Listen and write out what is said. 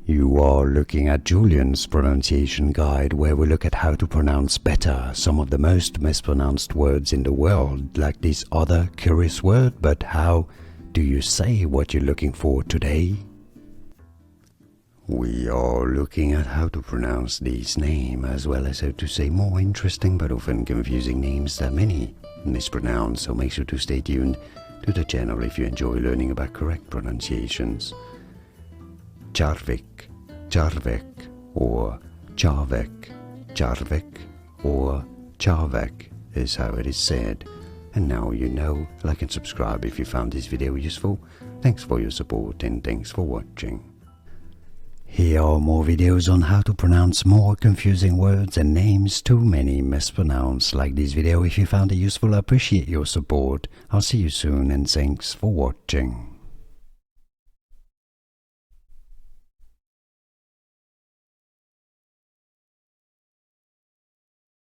You are looking at Julian's pronunciation guide, where we look at how to pronounce better some of the most mispronounced words in the world, like this other curious word. But how do you say what you're looking for today? We are looking at how to pronounce this name, as well as how to say more interesting but often confusing names that many mispronounce, so make sure to stay tuned to the channel if you enjoy learning about correct pronunciations. Charvik, Charvik, or Charvik, Charvik, or Charvik is how it is said. And now you know. Like and subscribe if you found this video useful. Thanks for your support and thanks for watching. Here are more videos on how to pronounce more confusing words and names too many mispronounced. Like this video if you found it useful. I appreciate your support. I'll see you soon and thanks for watching.